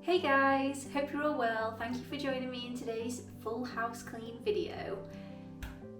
Hey guys, hope you're all well. Thank you for joining me in today's full house clean video.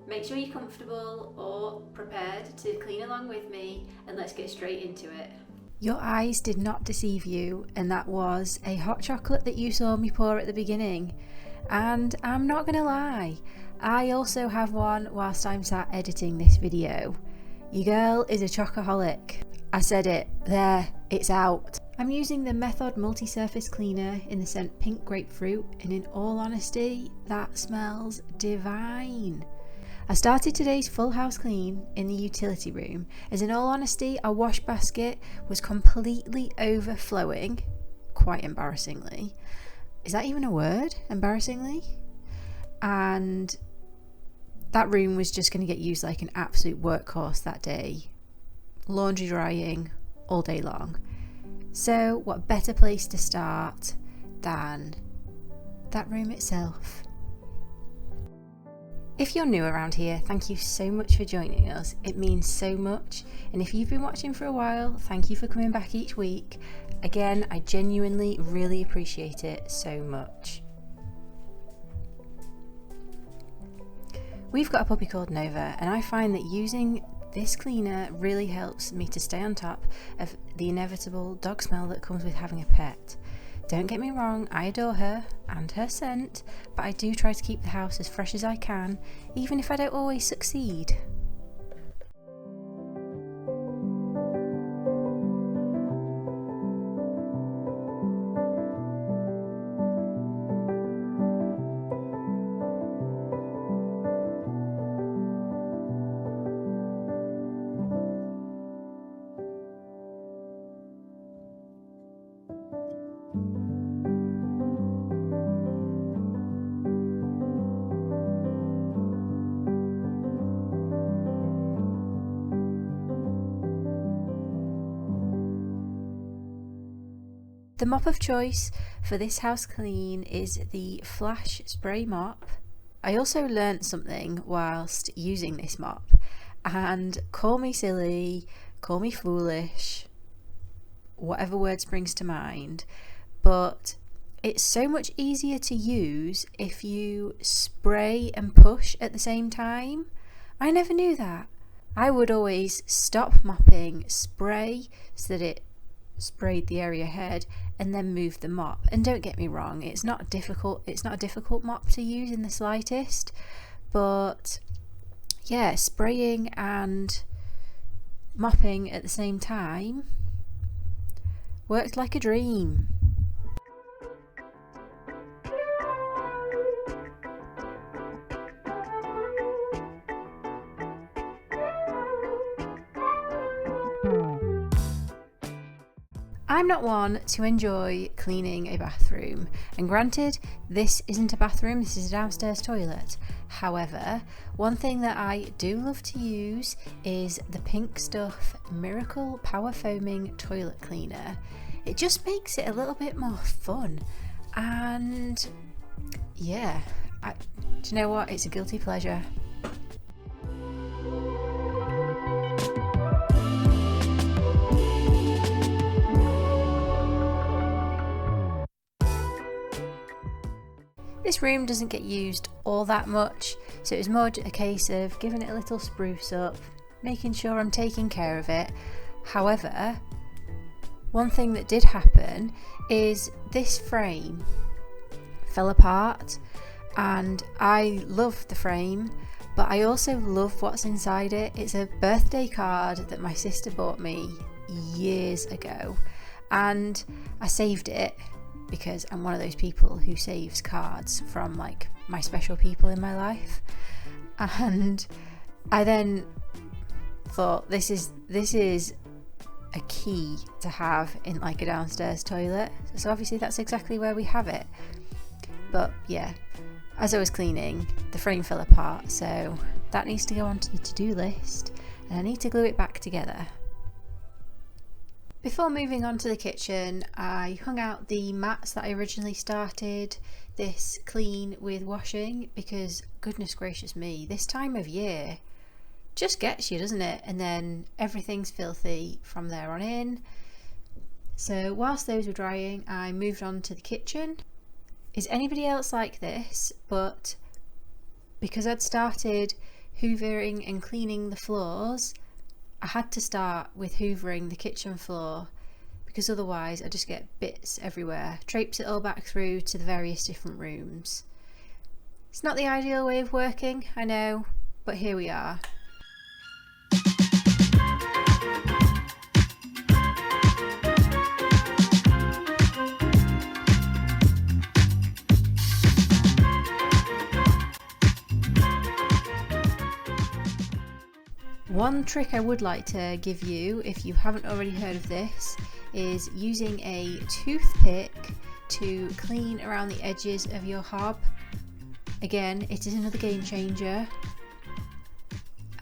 Make sure you're comfortable or prepared to clean along with me, and let's get straight into it. Your eyes did not deceive you, and that was a hot chocolate that you saw me pour at the beginning. And I'm not gonna lie, I also have one whilst I'm sat editing this video. Your girl is a chocoholic. I said it, there, it's out. I'm using the Method Multi-Surface Cleaner in the scent Pink Grapefruit, and in all honesty, that smells divine. I started today's full house clean in the utility room, as in all honesty, our wash basket was completely overflowing, quite embarrassingly. Is that even a word? Embarrassingly? And that room was just going to get used like an absolute workhorse that day. Laundry drying all day long. So what better place to start than that room itself? If you're new around here, thank you so much for joining us. It means so much. And if you've been watching for a while, thank you for coming back each week. Again, I genuinely really appreciate it so much. We've got a puppy called Nova, and I find that using this cleaner really helps me to stay on top of the inevitable dog smell that comes with having a pet. Don't get me wrong, I adore her and her scent, but I do try to keep the house as fresh as I can, even if I don't always succeed. The mop of choice for this house clean is the Flash Spray Mop. I also learnt something whilst using this mop, and call me silly, call me foolish, whatever word springs to mind, but it's so much easier to use if you spray and push at the same time. I never knew that. I would always stop mopping, spray so that it sprayed the area ahead, and then move the mop. And don't get me wrong, it's not a difficult mop to use in the slightest, but yeah, spraying and mopping at the same time worked like a dream. I'm not one to enjoy cleaning a bathroom, and granted, this isn't a bathroom, this is a downstairs toilet. However, one thing that I do love to use is the Pink Stuff Miracle Power Foaming Toilet Cleaner. It just makes it a little bit more fun, and yeah, do you know what? It's a guilty pleasure. This room doesn't get used all that much, so it was more a case of giving it a little spruce up, making sure I'm taking care of it. However, one thing that did happen is this frame fell apart, and I love the frame, but I also love what's inside it. It's a birthday card that my sister bought me years ago, and I saved it because I'm one of those people who saves cards from like my special people in my life. And I then thought this is a key to have in like a downstairs toilet, so obviously that's exactly where we have it. But yeah, as I was cleaning, the frame fell apart, so that needs to go onto the to-do list, and I need to glue it back together. Before moving on to the kitchen, I hung out the mats that I originally started this clean with washing, because goodness gracious me, this time of year just gets you, doesn't it? And then everything's filthy from there on in. So whilst those were drying, I moved on to the kitchen. Is anybody else like this? But because I'd started hoovering and cleaning the floors, I had to start with hoovering the kitchen floor, because otherwise I just get bits everywhere, traipse it all back through to the various different rooms. It's not the ideal way of working, I know, but here we are. One trick I would like to give you, if you haven't already heard of this, is using a toothpick to clean around the edges of your hob. Again, it is another game changer.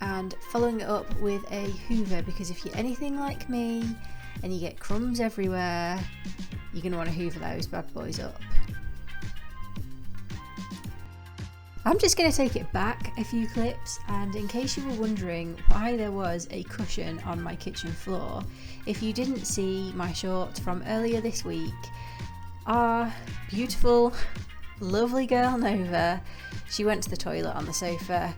And following it up with a hoover, because if you're anything like me and you get crumbs everywhere, you're going to want to hoover those bad boys up. I'm just going to take it back a few clips, and in case you were wondering why there was a cushion on my kitchen floor, if you didn't see my short from earlier this week, our beautiful, lovely girl Nova, she went to the toilet on the sofa,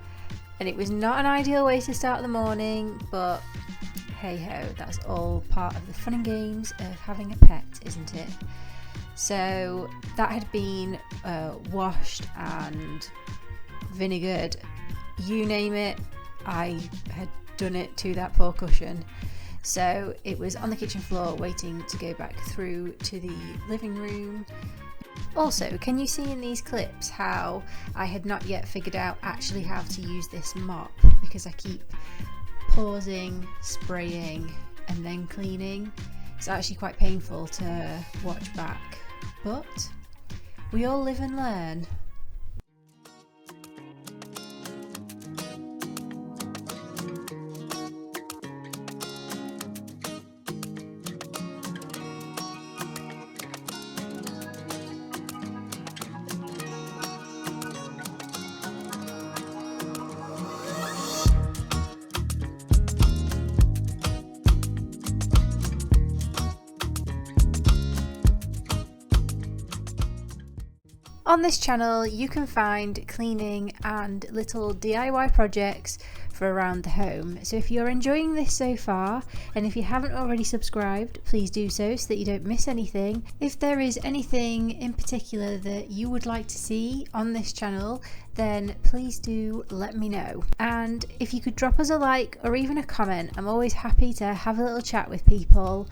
and it was not an ideal way to start the morning, but hey ho, that's all part of the fun and games of having a pet, isn't it? So that had been washed and vinegared, you name it, I had done it to that poor cushion. So it was on the kitchen floor waiting to go back through to the living room. Also, can you see in these clips how I had not yet figured out actually how to use this mop, because I keep pausing, spraying and then cleaning. It's actually quite painful to watch back, but we all live and learn. On this channel you can find cleaning and little DIY projects for around the home. So if you're enjoying this so far, and if you haven't already subscribed, please do so that you don't miss anything. If there is anything in particular that you would like to see on this channel, then please do let me know. And if you could drop us a like or even a comment, I'm always happy to have a little chat with people.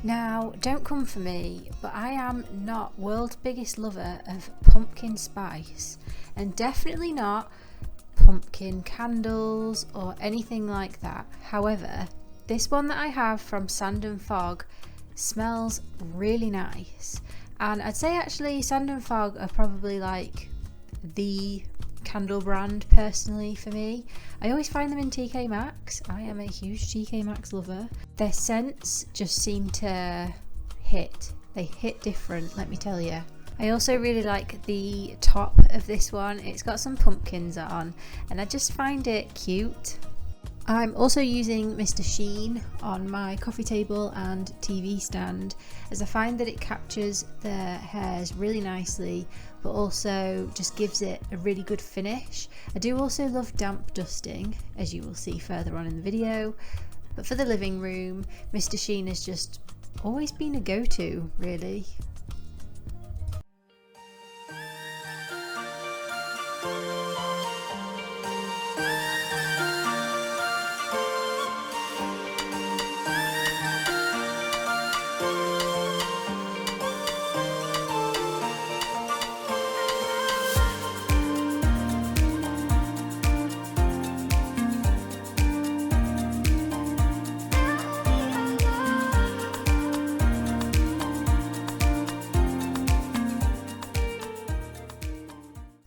Now, don't come for me, but I am not world's biggest lover of pumpkin spice, and definitely not pumpkin candles or anything like that. However, this one that I have from Sand and Fog smells really nice, and I'd say actually Sand and Fog are probably like the candle brand personally for me. I always find them in TK Maxx. I am a huge TK Maxx lover. Their scents just seem to hit. They hit different, let me tell you. I also really like the top of this one. It's got some pumpkins on and I just find it cute. I'm also using Mr. Sheen on my coffee table and TV stand, as I find that it captures the hairs really nicely, but also just gives it a really good finish. I do also love damp dusting, as you will see further on in the video, but for the living room, Mr. Sheen has just always been a go-to, really.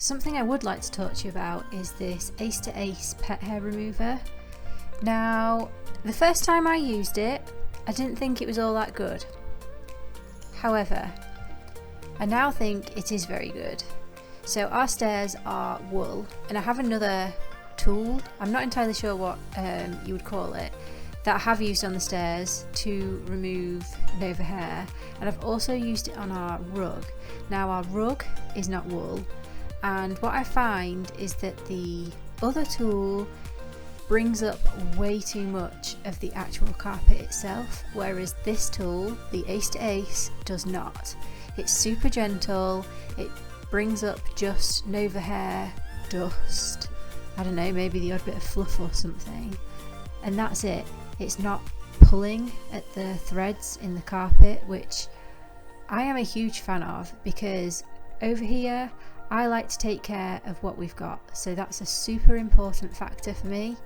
Something I would like to talk to you about is this Ace to Ace pet hair remover. Now, the first time I used it, I didn't think it was all that good. However, I now think it is very good. So our stairs are wool, and I have another tool, I'm not entirely sure what you would call it, that I have used on the stairs to remove Nova hair, and I've also used it on our rug. Now our rug is not wool, and what I find is that the other tool brings up way too much of the actual carpet itself, whereas this tool, the Ace to Ace, does not. It's super gentle, it brings up just Nova hair, dust, I don't know, maybe the odd bit of fluff or something, and that's it. It's not pulling at the threads in the carpet, which I am a huge fan of, because over here I like to take care of what we've got, so that's a super important factor for me.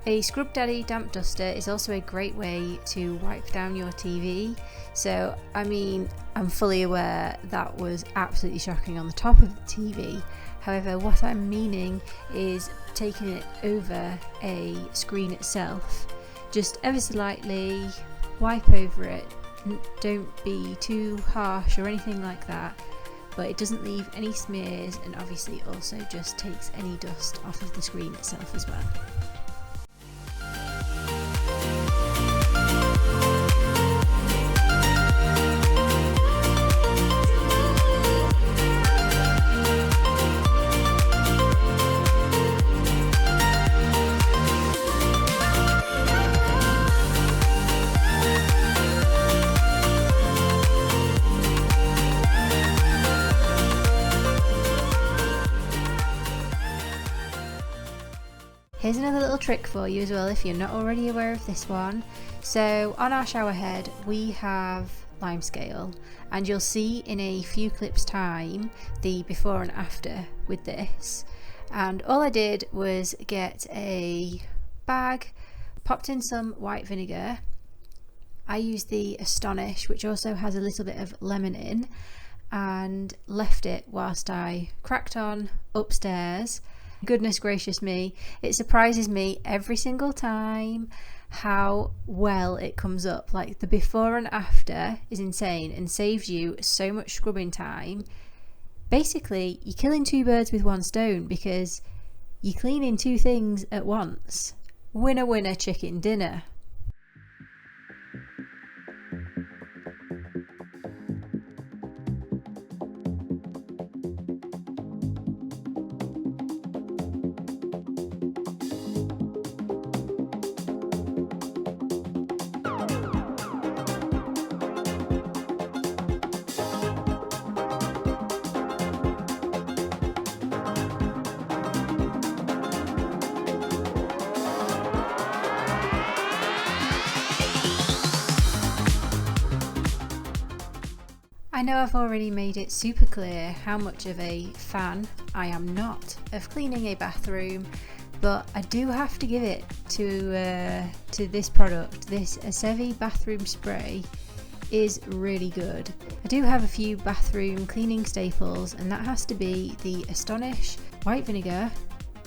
A Scrub Daddy damp duster is also a great way to wipe down your TV. So, I mean, I'm fully aware that was absolutely shocking on the top of the TV. However, what I'm meaning is taking it over a screen itself. Just ever so lightly, wipe over it. Don't be too harsh or anything like that. But it doesn't leave any smears, and obviously also just takes any dust off of the screen itself as well. Here's another little trick for you as well if you're not already aware of this one. So on our shower head we have lime scale, and you'll see in a few clips time the before and after with this. And all I did was get a bag, popped in some white vinegar. I used the Astonish, which also has a little bit of lemon in, and left it whilst I cracked on upstairs. Goodness gracious me, it surprises me every single time how well it comes up. Like, the before and after is insane and saves you so much scrubbing time. Basically, you're killing two birds with one stone, because you're cleaning two things at once. Winner winner chicken dinner. I know I've already made it super clear how much of a fan I am not of cleaning a bathroom, but I do have to give it to this product. This Asevi bathroom spray is really good. I do have a few bathroom cleaning staples, and that has to be the Astonish white vinegar,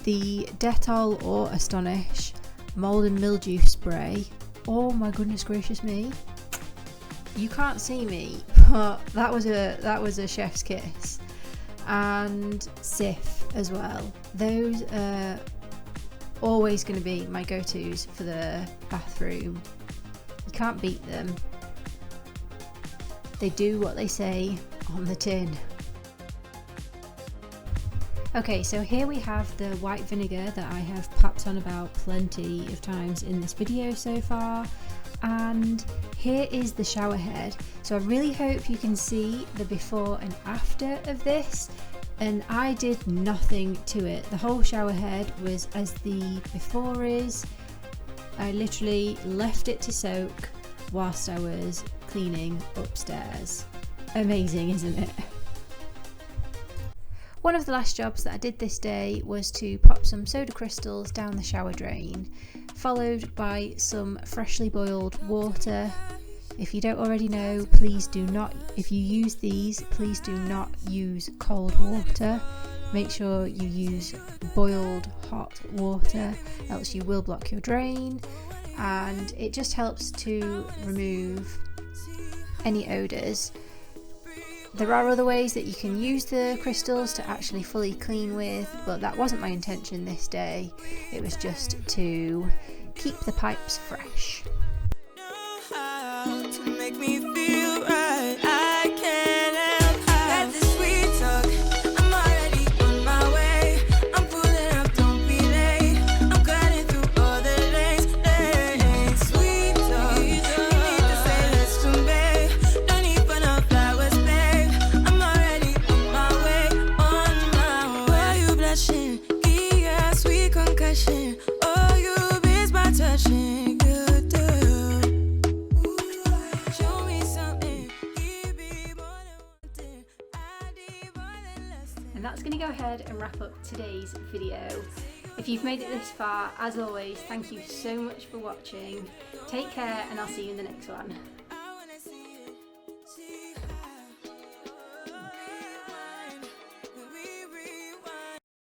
the Dettol or Astonish mold and mildew spray. Oh my goodness gracious me. You can't see me, but that was a chef's kiss. And Cif as well. Those are always going to be my go-tos for the bathroom. You can't beat them. They do what they say on the tin. Okay, so here we have the white vinegar that I have papped on about plenty of times in this video so far. And here is the shower head. So I really hope you can see the before and after of this. And I did nothing to it. The whole shower head was as the before is. I literally left it to soak whilst I was cleaning upstairs. Amazing, isn't it? One of the last jobs that I did this day was to pop some soda crystals down the shower drain, followed by some freshly boiled water. If you don't already know, please do not, if you use these, please do not use cold water. Make sure you use boiled hot water, else you will block your drain, and it just helps to remove any odours. There are other ways that you can use the crystals to actually fully clean with, but that wasn't my intention this day. It was just to keep the pipes fresh. To make me feel right, I can't help how this sweet talk. I'm already on my way. I'm pulling up, don't be late. I'm cutting through all the lanes. Sweet talk, you need to say less to me. Don't need for no flowers, babe. I'm already on my way. Why you blushing? Yeah, sweet concussion. Oh, you miss my touching. And that's going to go ahead and wrap up today's video. If you've made it this far, as always, thank you so much for watching. Take care, and I'll see you in the next one.